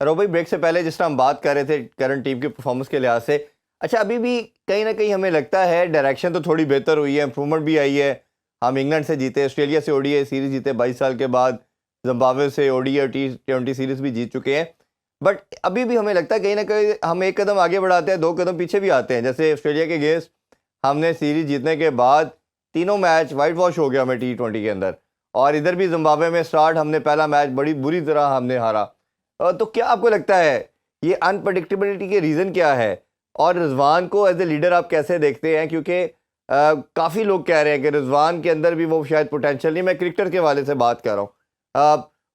रोबी, break से पहले जिस तरह हम बात कर रहे थे करंट टीम की परफॉर्मेंस के लिहाज से, अच्छा अभी भी कहीं ना कहीं हमें लगता है डायरेक्शन तो थोड़ी बेहतर हुई है, इंप्रूवमेंट भी आई है। हम इंग्लैंड से जीते, ऑस्ट्रेलिया से ओडीआई सीरीज जीते 22 साल के बाद, जिम्बाब्वे से ओडीआई और T20 सीरीज भी जीत चुके हैं। बट अभी भी हमें लगता है कहीं ना कहीं हम एक कदम आगे बढ़ाते हैं, दो कदम पीछे भी आते हैं। जैसे ऑस्ट्रेलिया के अगेंस्ट हमने सीरीज जीतने के बाद तीनों मैच वाइट वॉश हो गया हमें T20 के अंदर, और इधर भी जिम्बाब्वे में स्टार्ट हमने पहला मैच बड़ी बुरी तरह हमने हारा। तो क्या आपको लगता है ये अनप्रडिक्टेबिलिटी के रीज़न क्या है, और रिजवान को एज ए लीडर आप कैसे देखते हैं? क्योंकि काफ़ी लोग कह रहे हैं कि रिजवान के अंदर भी वो शायद पोटेंशियल नहीं, मैं क्रिकेटर के वाले से बात कर रहा हूँ।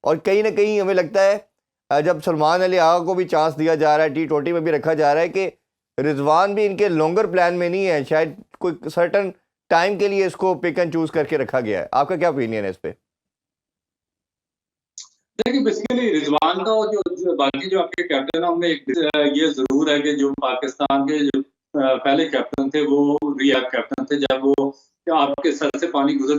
और कहीं ना कहीं हमें लगता है जब सलमान अली आगा को भी चांस दिया जा रहा है, T20 में भी रखा जा रहा है, कि रिजवान भी इनके लॉन्गर प्लान में नहीं है, शायद कोई सर्टन टाइम के लिए इसको पिक एंड चूज करके रखा गया है। आपका क्या ओपिनियन है इस पे? देखिए, बेसिकली रिजवान का जो बाकी जो आपके कैप्टन है उनमें ये जरूर है कि जो पाकिस्तान के जो पहले कैप्टन थे वो रियाद कैप्टन थे। जब वो आपके सर से पानी गुजर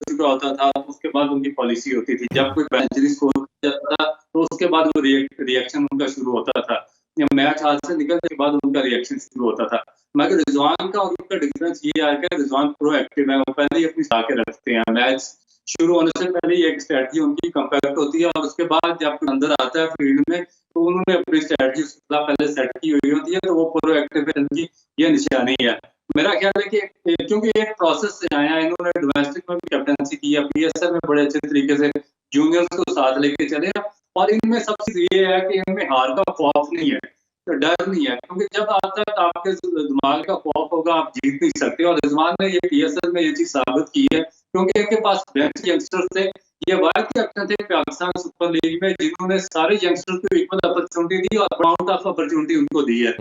चुका होता था उसके बाद उनकी पॉलिसी होती थी, जब कोई बेंचरी स्कोर जाता था तो उसके बाद वो रिएक्शन उनका शुरू होता था, या मैच हाथ से निकलने के बाद उनका रिएक्शन शुरू होता था। मगर रिजवान का और उनका डिफरेंस ये है कि रिजवान प्रोएक्टिव है, वो पहले ही अपनी साके रखते हैं। मैच शुरू होने से पहले ही एक स्ट्रेटजी उनकी कंपैक्ट होती है, और उसके बाद जब अंदर आता है फील्ड में तो उन्होंने अपनी स्ट्रेटजी पहले सेट की हुई होती है, तो वो प्रोएक्टिव की ये निशानी है। मेरा ख्याल है कि क्योंकि एक प्रोसेस से आया, इन्होंने डोमेस्टिक में भी कैप्टनसी की है, पीएसएल में बड़े अच्छे तरीके से जूनियर्स को साथ लेके चले, और इनमें सबसे चीज ये है कि इनमें हार का खौफ नहीं है, तो डर नहीं है, क्योंकि जब आज तक आपके दिमाग का खौफ होगा आप जीत नहीं सकते। और रिजवान ने ये पीएसएल में ये चीज साबित की है, क्योंकि इनके पास बेंच यंगस्टर्स थे। ये वाइस कैप्टन थे पाकिस्तान सुपर लीग में जिन्होंने सारे यंगस्टर्स को इक्वल अपॉर्चुनिटी दी और अमाउंट ऑफ अपॉर्चुनिटी उनको दी है,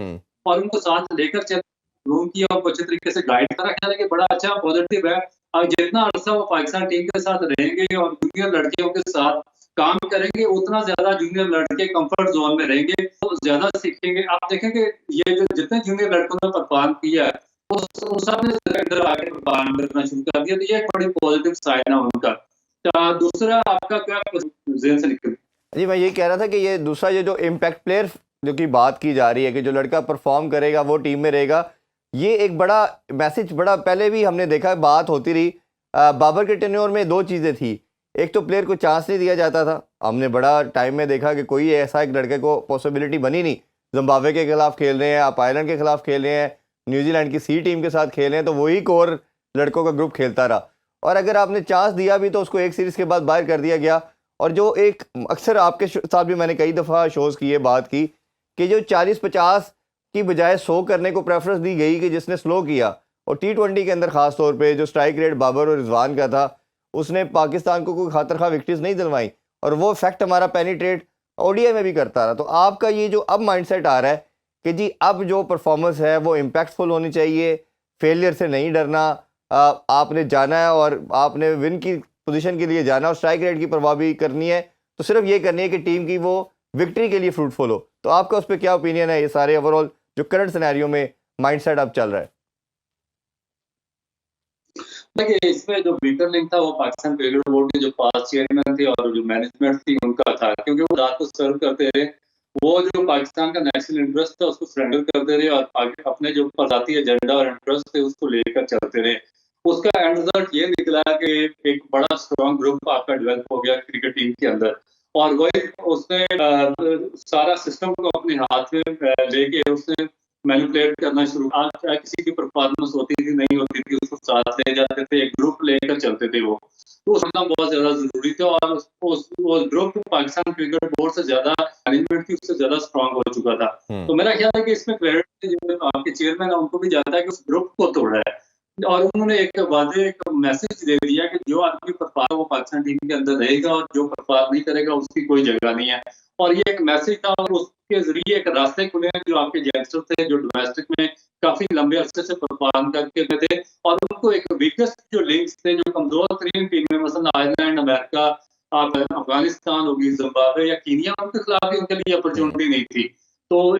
और उनको साथ लेकर चल रूम किया और अच्छे तरीके से गाइड करा। ख्याल है कि बड़ा अच्छा पॉजिटिव है। और जितना अरसा वो पाकिस्तान टीम के साथ रहेंगे और जूनियर लड़कियों के साथ काम करेंगे, उतना ज्यादा जूनियर लड़के कंफर्ट जोन में रहेंगे, तो ज्यादा सीखेंगे। आप देखेंगे ये जो जितने जूनियर लड़कों ने परफॉर्म किया है वो सब ने इधर आके परफॉर्म करना शुरू कर दिया, तो ये एक बड़ी पॉजिटिव साइन है उनका। दूसरा आपका क्या जेन से निकल? जी, मैं ये कह रहा था कि ये दूसरा ये जो इम्पैक्ट प्लेयर जो की बात की जा रही है कि जो लड़का परफॉर्म करेगा वो टीम में रहेगा, ये एक बड़ा मैसेज बड़ा पहले भी हमने देखा, बात होती रही। बाबर के टेन्योर में दो चीज़ें थी, एक तो प्लेयर को चांस नहीं दिया जाता था, हमने बड़ा टाइम में देखा कि कोई ऐसा एक लड़के को पॉसिबिलिटी बनी नहीं। जिम्बाब्वे के खिलाफ खेल रहे हैं आप, आयरलैंड के खिलाफ खेल रहे हैं, न्यूजीलैंड की सी टीम के साथ खेल रहे हैं, तो वही कोर लड़कों का ग्रुप खेलता रहा। और अगर आपने चांस दिया भी तो उसको एक सीरीज़ के बाद बाहर कर दिया गया। और जो एक अक्सर आपके साथ भी मैंने कई दफ़ा शोज़ किए बात की कि जो 40-50 की बजाय 100 करने को प्रेफरेंस दी गई कि जिसने स्लो किया, और T20 के अंदर ख़ास तौर पे जो स्ट्राइक रेट बाबर और रिजवान का था उसने पाकिस्तान को कोई खातर खा विक्ट्रीज नहीं दिलवाई, और वो इफेक्ट हमारा पेनिट्रेट ओडीआई में भी करता रहा। तो आपका ये जो अब माइंडसेट आ रहा है कि जी अब जो परफॉर्मेंस है वो इम्पैक्टफुल होनी चाहिए, फेलियर से नहीं डरना, आपने जाना है और आपने विन की पोजीशन के लिए जाना, और स्ट्राइक रेट की परवाह भी करनी है, तो सिर्फ ये करनी है कि टीम की वो विक्ट्री के लिए फ्रूटफुल हो। तो आपका उस पर क्या ओपिनियन है, ये सारे ओवरऑल जो करंट सिनेरियो में माइंडसेट अब चल रहा है? देखिए, इसमें जो वीकर लिंक था वो पाकिस्तान क्रिकेट बोर्ड के जो पास चेयरमैन थे और जो मैनेजमेंट थी उनका था, क्योंकि वो रात को सर्व करते रहे, वो जो पाकिस्तान का नेशनल इंटरेस्ट था उसको सरेंडर करते रहे और अपने जो जातीय एजेंडा और इंटरेस्ट थे उसको लेकर चलते रहे। उसका एंड रिजल्ट ये निकला कि एक बड़ा स्ट्रॉन्ग ग्रुप आपका डेवलप हो गया क्रिकेट टीम के अंदर, और वही उसने सारा सिस्टम को अपने हाथ में लेके उसने मैनिपुलेट करना शुरू। आज चाहे किसी की परफॉर्मेंस होती थी नहीं होती थी, उसको साथ ले जाते थे, एक ग्रुप लेकर चलते थे वो, तो समझना बहुत ज्यादा जरूरी था। और उस ग्रुप पाकिस्तान क्रिकेट बोर्ड से ज्यादा मैनेजमेंट की उससे ज्यादा स्ट्रांग हो चुका था। तो मेरा ख्याल है कि इसमें क्रेडिट जो आपके चेयरमैन है उनको भी जाता है कि उस ग्रुप को तोड़ा है, और उन्होंने एक वादे एक मैसेज दे दिया कि जो आदमी परफॉर्म वो पाकिस्तान टीम के अंदर रहेगा और जो परफॉर्म नहीं करेगा उसकी कोई जगह नहीं है। और ये एक मैसेज था, और उसके जरिए एक रास्ते खुले हैं जो आपके यंगस्टर थे जो डोमेस्टिक में काफी लंबे अरसे से परफॉर्म करके थे, और उनको एक वीकेस्ट जो लिंक्स थे जो कमजोर तरीन टीमें मसलन आयरलैंड, अमेरिका, आप अफगानिस्तान होगी, जिम्बाब्वे या कीनिया, उनके खिलाफ भी उनके लिए अपॉर्चुनिटी नहीं थी। तो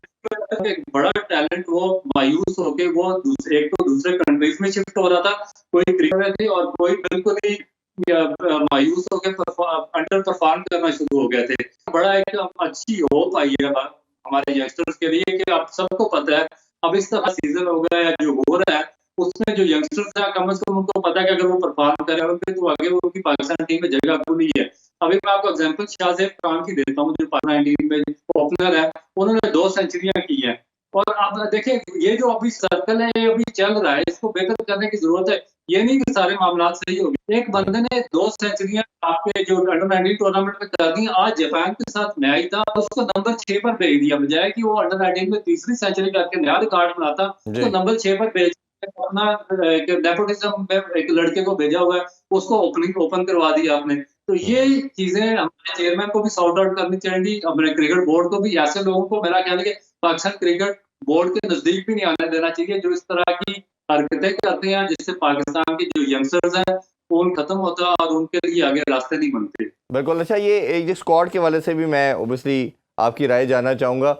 एक बड़ा टैलेंट वो मायूस होके वो एक तो दूसरे कंट्रीज में शिफ्ट हो रहा था, कोई क्रिकेटर थे और कोई बिल्कुल ही मायूस होकर अंडर परफॉर्म करना शुरू हो गए थे। बड़ा एक अच्छी होप आई है हमारे यंगस्टर्स के लिए कि अब सबको पता है अब इस तरह सीजन हो गया है जो हो रहा है उसमें जो यंगस्टर्स है कम से कम उनको पता है कि अगर वो परफॉर्म करें तो आगे वो उनकी पाकिस्तान टीम में जगह खुली है। अभी मैं आपको एग्जांपल शाहजेब खान की देता हूँ जो पाकिस्तान टीम में ओपनर है, उन्होंने 2 सेंचुरियां की हैं। और आप देखें ये जो अभी सर्कल है ये अभी चल रहा है, इसको बेहतर करने की जरूरत है। ये नहीं कि सारे मामला सही हो गए। एक बंदे ने 2 सेंचुरियां आपके जो अंडर 19 टूर्नामेंट में कर दी। आज जापान के साथ मैच था उसको नंबर 6 पर भेज दिया, बजाय कि वो अंडर 19 में तीसरी सेंचुरी करके नया रिकॉर्ड बनाता, उसको नंबर 6 पर भेज अपना एक नेपोटिज्म में एक लड़के को भेजा हुआ है, उसको ओपन करवा दिया आपने। तो ये चीजें हमारे चेयरमैन को भी सॉर्ट आउट करनी चाहिए, अपने क्रिकेट बोर्ड को भी। ऐसे लोगों को मेरा ख्याल है कि पाकिस्तान क्रिकेट बोर्ड के नजदीक भी नहीं आने देना चाहिए जो इस तरह की हरकतें करते हैं, जिससे पाकिस्तान के जो यंगस्टर्स हैं वो खत्म होता है और उनके लिए आगे रास्ते नहीं बनते। बिल्कुल। अच्छा, ये एक स्क्वाड के वाले से भी मैं ओबियसली आपकी राय जानना चाहूँगा।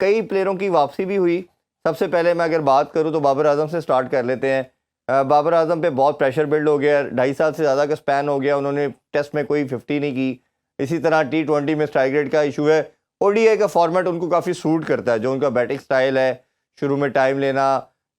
कई प्लेयरों की वापसी भी हुई। सबसे पहले मैं अगर बात करूं तो बाबर आजम से स्टार्ट कर लेते हैं। बाबर आजम पे बहुत प्रेशर बिल्ड हो गया, 2.5 साल से ज़्यादा का स्पैन हो गया, उन्होंने टेस्ट में कोई 50 नहीं की। इसी तरह T20 में स्ट्राइक रेट का इशू है। ODI का फॉर्मेट उनको काफ़ी सूट करता है, जो उनका बैटिंग स्टाइल है, शुरू में टाइम लेना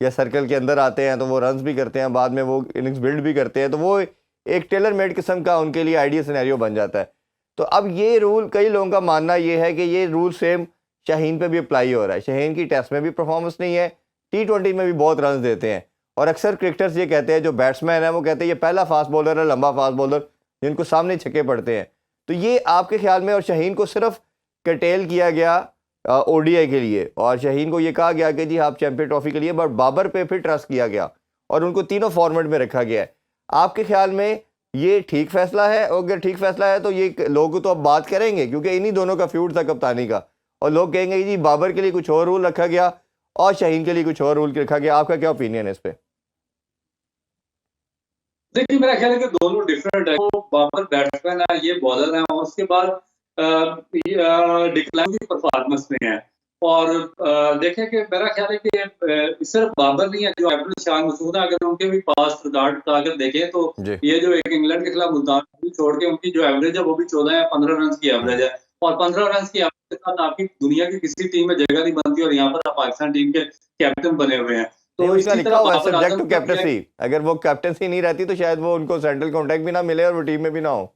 या सर्कल के अंदर आते हैं तो वो रन्स भी करते हैं, बाद में वो इनिंग्स बिल्ड भी करते हैं, तो वो एक टेलर मेड किस्म का उनके लिए आइडियल सिनेरियो बन जाता है। तो अब ये रूल, कई लोगों का मानना ये है कि ये रूल सेम शाहीन पे भी अप्लाई हो रहा है। शाहीन की टेस्ट में भी परफॉर्मेंस नहीं है, T20 में भी बहुत रन देते हैं, और अक्सर क्रिकेटर्स ये कहते हैं, जो बैट्समैन है वो कहते हैं ये पहला फास्ट बॉलर है, लंबा फास्ट बॉलर, जिनको सामने छक्के पड़ते हैं। तो ये आपके ख्याल में, और शाहीन को सिर्फ कटेल किया गया ODI के लिए, और शाहीन को ये कहा गया कि जी आप चैंपियन ट्रॉफी के लिए, बट बाबर पे फिर ट्रस्ट किया गया और उनको तीनों फॉर्मेट में रखा गया है। आपके ख्याल में ये ठीक फैसला है? और अगर ठीक फैसला है तो ये लोग तो अब बात करेंगे, क्योंकि इन्हीं दोनों का फ्यूड था कप्तानी का, और लोग कहेंगे जी बाबर के लिए कुछ और रूल रखा गया और शाहीन के लिए कुछ और रूल रखा गया। आपका क्या ओपिनियन है इस पे? देखिए मेरा ख्याल है कि दोनों डिफरेंट है। वो बाबर बैट्समैन है, ये बॉलर है, और उसके बाद डिक्लाइन की परफॉर्मेंस में है। और देखें कि मेरा ख्याल है कि सिर्फ बाबर नहीं है, जो कैप्टन शान मसूद है, अगर उनके भी पास रिकॉर्ड का अगर देखें तो ये जो एक इंग्लैंड के खिलाफ मुल्तान छोड़ के उनकी जो एवरेज है वो भी 14 या 15 रन की एवरेज है, और 15 रन की एवरेज के साथ आपकी दुनिया की किसी टीम में जगह नहीं बनती, और यहाँ पर आप पाकिस्तान टीम के कैप्टन बने हुए हैं। तो इसका लिखा हुआ है सब्जेक्ट टू कैप्टनसी, अगर वो कैप्टनसी नहीं रहती तो शायद वो उनको सेंट्रल कॉन्ट्रैक्ट भी ना मिले और वो टीम में भी ना हो।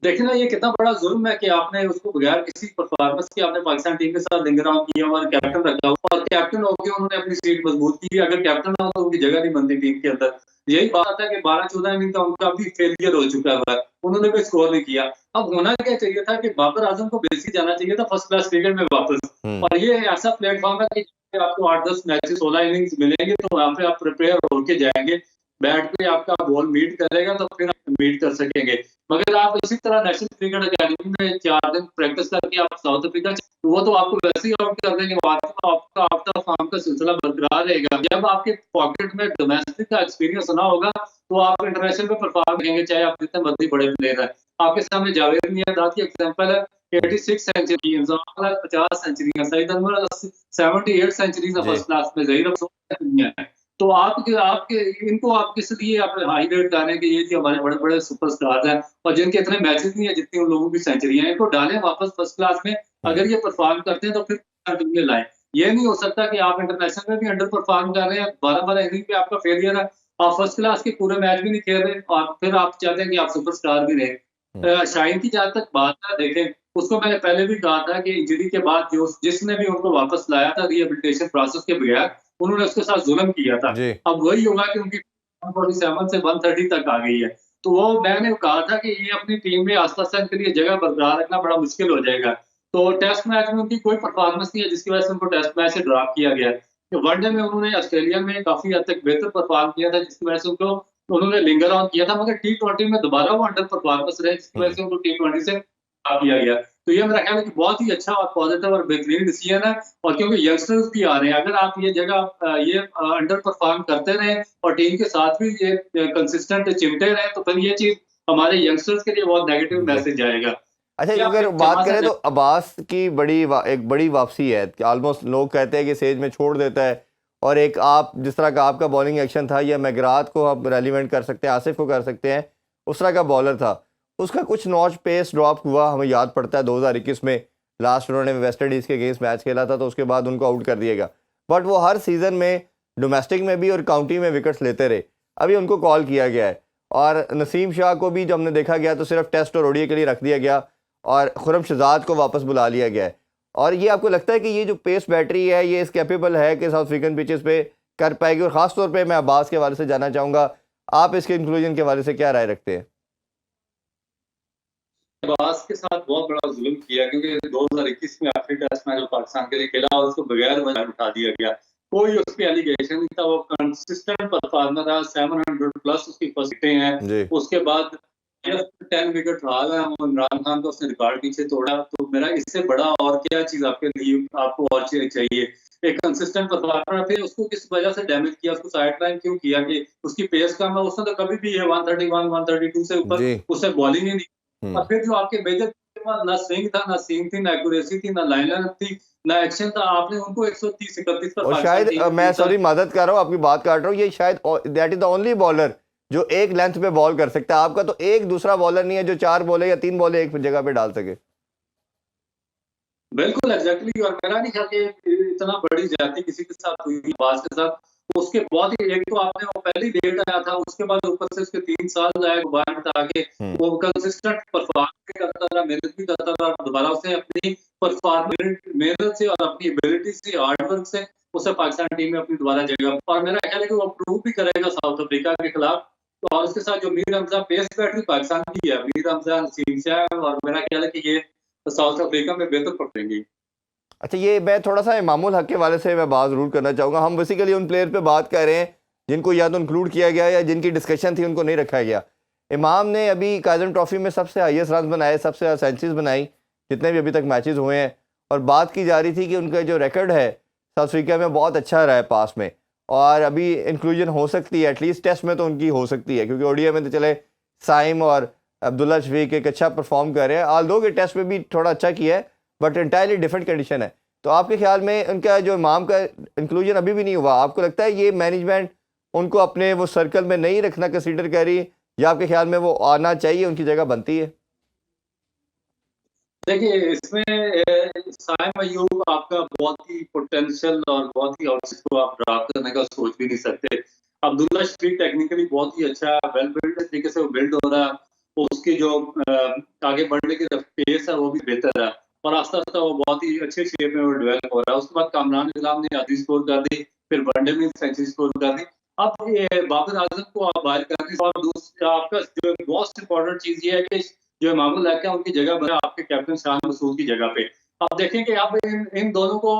देखिए ना, ये कितना बड़ा जुल्म है कि आपने उसको बगैर किसी परफॉर्मेंस के आपने पाकिस्तान टीम के साथ लिंक अराउंड किया और कैप्टन रखा हुआ, और कैप्टन होकर उन्होंने अपनी सीट मजबूत की। अगर कैप्टन ना हो तो उनकी जगह नहीं बनती टीम के अंदर। यही बात है कि 12-14 इनिंग का उनका भी फेलियर हो चुका हुआ है, उन्होंने भी स्कोर नहीं किया। अब होना क्या चाहिए था कि बाबर आजम को बेसिक जाना चाहिए था फर्स्ट क्लास क्रिकेट में वापस, और ये ऐसा प्लेटफॉर्म है कि आपको 8-10 मैचेस 16 इनिंग्स मिलेंगे, तो वहाँ पे आप प्रिपेयर होके जाएंगे, बैट पे आपका बॉल मीट करेगा तो फिर आप मीट कर सकेंगे। मगर आप इसी तरह नेशनल क्रिकेट अकेडमी में 4 दिन प्रैक्टिस करके आप साउथ अफ्रीका, वो तो आपको वैसे ही आउट कर देंगे, आपका फॉर्म का सिलसिला बरकरार रहेगा। जब आपके पॉकेट में डोमेस्टिक का एक्सपीरियंस ना होगा तो आप इंटरनेशनल में परफॉर्म करेंगे, चाहे आप जितने मर्जी बड़े प्लेयर है। आपके सामने जावेद मियांदाद की एग्जांपल है, 86 century, Inzamam 50 century, Saeed Anwar 78 century first class में, ज़हीर अफरोज है। तो आपके इनको आप किस लिए आप हाई रेट डालें कि ये जो हमारे बड़े बड़े सुपरस्टार हैं और जिनके इतने मैचेस नहीं है जितनी उन लोगों की सेंचुरी हैं, इनको डालें वापस फर्स्ट क्लास में। अगर ये परफॉर्म करते हैं तो फिर टीम में लाएं। ये नहीं हो सकता कि आप इंटरनेशनल में भी अंडर परफॉर्म कर रहे हैं, 12-12 इनिंग पे आपका फेलियर है, आप फर्स्ट क्लास के पूरे मैच भी नहीं खेल रहे, और फिर आप चाहते हैं कि आप सुपरस्टार भी रहे। शाहीन की जहां तक बात है, देखें उसको मैंने पहले भी कहा था कि इंजरी के बाद जो जिसने भी उनको वापस लाया था रिहेबिलिटेशन प्रोसेस के बगैर, उन्होंने उसके साथ जुल्म किया था। अब वही होगा कि उनकी 147 से 130 तक आ गई है, तो वो मैंने कहा था कि ये अपनी टीम में आस्था के लिए जगह बरकरार रखना बड़ा मुश्किल हो जाएगा। तो टेस्ट मैच में उनकी कोई परफॉर्मेंस नहीं है, जिसकी वजह से उनको टेस्ट मैच से ड्रॉप किया गया है। वनडे में उन्होंने ऑस्ट्रेलिया में काफी हद तक बेहतर परफॉर्म किया था, जिसकी वजह से उनको उन्होंने लिंगर ऑन किया था, मगर T20 में दोबारा वो अंडर परफॉर्मेंस रहे, जिसकी वजह से उनको T20 से किया गया। तो ये मेरा ख्याल है कि बहुत ही अच्छा और पॉजिटिव और बेहतरीन डिसीजन है, और क्योंकि यंगस्टर्स भी आ रहे हैं, अगर आप ये जगह ये अंडर परफॉर्म करते रहे और टीम के साथ भी ये कंसिस्टेंट चिमटे रहे, तो फिर ये चीज हमारे यंगस्टर्स के लिए बहुत नेगेटिव मैसेज आएगा। अच्छा, अगर बात करें तो अब्बास की एक बड़ी वापसी है, ऑलमोस्ट लोग कहते हैं कि सेज में छोड़ देता है, और एक आप जिस तरह का आपका बॉलिंग एक्शन था, या मैगराथ को आप रेलिवेंट कर सकते हैं, आसिफ को कर सकते हैं, उस तरह का बॉलर था। उसका कुछ नॉच पेस ड्रॉप हुआ, हमें याद पड़ता है 2021 में लास्ट उन्होंने वेस्ट इंडीज़ के अगेंस्ट मैच खेला था, तो उसके बाद उनको आउट कर दिएगा। बट वो हर सीज़न में डोमेस्टिक में भी और काउंटी में विकेट्स लेते रहे। अभी उनको कॉल किया गया है, और नसीम शाह को भी जो हमने देखा गया तो सिर्फ टेस्ट और ओडीआई के लिए रख दिया गया, और खुरम शहजाद को वापस बुला लिया गया है। और ये आपको लगता है कि ये जो पेस बैटरी है ये इस कैपेबल है कि साउथ अफ्रीकन पिचेस पे कर पाएगी? और ख़ास तौर पे मैं अब्बास के हवाले से जानना चाहूँगा, आप इसके इंक्लूजन के हवाले से क्या राय रखते हैं? अब्बास के साथ बहुत बड़ा जुल्म किया, क्योंकि 2021 में आखिरी टेस्ट मैच जो पाकिस्तान के लिए खेला और उसको बगैर वजह उठा दिया गया। कोई उस पे एलिगेशन नहीं था, वो कंसिस्टेंट परफॉर्मर था, 700 प्लस उसकी फर्स्टें हैं। जी। उसके बाद 10 विकेट रहा है, वो इमरान खान का उसने रिकॉर्ड पीछे तोड़ा। तो मेरा इससे बड़ा और क्या चीज आपके लिए आपको और चाहिए? एक कंसिस्टेंट परफॉर्मर, फिर उसको किस वजह से डैमेज किया, उसको साइडलाइन क्यों किया? कि उसकी पेस कम है, उसने तो कभी भी ये 131 132 से ऊपर जी। उससे बॉलिंग ही नहीं। और फिर जो आपके मेजर ना स्विंग था, ना सीम थी, ना एक्यूरेसी थी, ना लाइन थी, ना एक्शन था, आपने उनको 130 31 पर और पाकिस्तान शायद टीम मैं को सॉरी मदद कर रहा हूँ, आपकी बात काट रहा हूँ, ये शायद that is the only bowler जो एक लेंथ पे बॉल कर सकता है। आपका तो एक दूसरा बॉलर नहीं है जो 4 बॉले या 3 बॉले एक जगह पे डाल सके। बिल्कुल एग्जैक्टली। और मेरा नहीं ख्याल कि इतना बड़ी ज्यादती किसी के साथ हुई अब्बास के साथ। उसके बाद ही एक तो आपने वो पहली लेट आया था, उसके बाद ऊपर से उसके 3 साल आए दोबारा में आके वो कंसिस्टेंट परफॉर्म करता रहा, मेहनत भी करता रहा, दोबारा उसने अपनी परफॉर्मेंस मेहनत से और अपनी एबिलिटी से, हार्ड वर्क से उसे पाकिस्तान टीम में अपनी दोबारा जगह, और मेरा ख्याल है कि वो प्रूव भी करेगा साउथ अफ्रीका के खिलाफ। तो और उसके साथ जो मीर हमजा पेस बैटरी पाकिस्तान की है, मीर हमजा, नसीम शाह, और मेरा ख्याल है कि ये साउथ अफ्रीका में बेहतर पकड़ेंगे। अच्छा, ये मैं थोड़ा सा इमामुल हक के वाले से मैं बात ज़रूर करना चाहूँगा। हम बेसिकली उन प्लेयर पे बात कर रहे हैं जिनको या तो इंक्लूड किया गया या जिनकी डिस्कशन थी उनको नहीं रखा गया। इमाम ने अभी काज़म ट्रॉफी में सबसे हाईएस्ट रन बनाए, सबसे ज़्यादा सेंचुरीज बनाई जितने भी अभी तक मैचेस हुए हैं, और बात की जा रही थी कि उनका जो रिकॉर्ड है साउथ अफ्रीका में बहुत अच्छा रहा है पास में, और अभी इंक्लूजन हो सकती है, एटलीस्ट टेस्ट में तो उनकी हो सकती है, क्योंकि ओडीआई में तो चले साइम और अब्दुल्ला शफीक एक अच्छा परफॉर्म कर रहे हैं, आल दो के टेस्ट में भी थोड़ा अच्छा किया है, बट इंटायरली डिफरेंट कंडीशन है। तो आपके ख्याल में उनका जो इमाम का इंक्लूजन अभी भी नहीं हुआ, आपको लगता है ये मैनेजमेंट उनको अपने वो सर्कल में नहीं रखना कंसीडर कर रही, या आपके ख्याल में वो आना चाहिए, उनकी जगह बनती है? देखिए, इसमें साइम अयूब आपका बहुत ही पोटेंशियल और बहुत ही, और इसको आप ड्राफ्ट करने का सोच भी नहीं सकते। अब्दुल्ला शफीक टेक्निकली बहुत ही अच्छा, वेल बिल्ड तरीके से वो बिल्ड हो रहा है। उसकी जो आगे बढ़ने की पेस है वो भी बेहतर है, और आस्ता आस्ता वो बहुत ही अच्छे शेप में वो डेवलप हो रहा है। उसके बाद कामरान निजाम ने आधी स्कोर कर दी, फिर वनडे में सेंचुरी स्कोर कर दी। अब ये बाबर आजम को आप बाहर कर दी, और दूसरा आपका जो मोस्ट इम्पोर्टेंट चीज ये है कि जो इमामुल हक है उनकी जगह बना आपके कैप्टन शाह मसूद की जगह पे। आप देखें कि अब इन दोनों को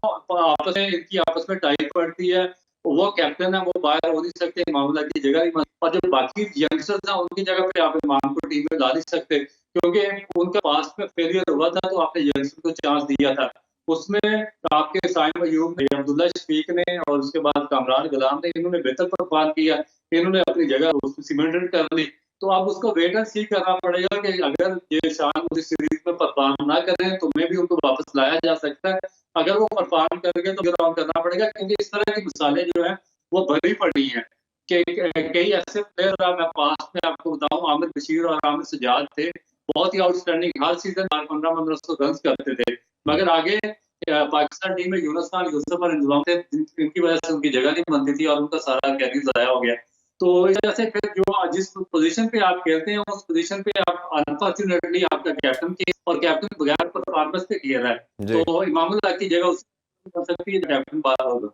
इनकी आपस में टाई पड़ती है। वो कैप्टन है, वो बाहर हो नहीं सकते, इमामुल हक की जगह ही और जो बाकी यंगस्टर्स हैं उनकी जगह पे आप इमाम को टीम में ला नहीं सकते, क्योंकि उनका पास में फेलियर हुआ था तो आपने यंगस्टर को चांस दिया था। उसमें आपके साइम अयूब ने, अब्दुल्ला शफीक ने, और उसके बाद कामरान गुलाम ने, इन्होंने बेहतर परफॉर्म किया, इन्होंने अपनी जगह उसको सीमेंटेड कर ली। तो अब उसको वेट एंड सी करना पड़ेगा कि अगर ये शान मुझे सीरीज में परफॉर्म ना करें तो मैं भी उनको वापस लाया जा सकता है। अगर वो परफॉर्म कर गए तो फिर ऑन करना पड़ेगा, क्योंकि इस तरह की मिसालें जो है वो भरी पड़ी हैं कि कई ऐसे प्लेयर, मैं पास में आपको बताऊं, आमिर बशीर और आमिर सजाद थे, बहुत ही आउटस्टैंडिंग, हर सीजन 1500 रन करते थे, मगर आगे पाकिस्तान टीम में यूनुस खान, यूसुफ और इंजमाम थे, जिनकी वजह से उनकी जगह नहीं बनती थी और उनका सारा कैरियर जाया हो गया। तो इस वजह से फिर जो जिस पोजीशन पे आप खेलते हैं उस पोजीशन पे आप अनफॉर्चुनेटली आपका कैप्टन की, और कैप्टन बगैर परफॉर्मेंस पे खेल रहा है, जी। तो इमामुल हक की जगह उसकी बन सकती है, कैप्टन बाहर होगा।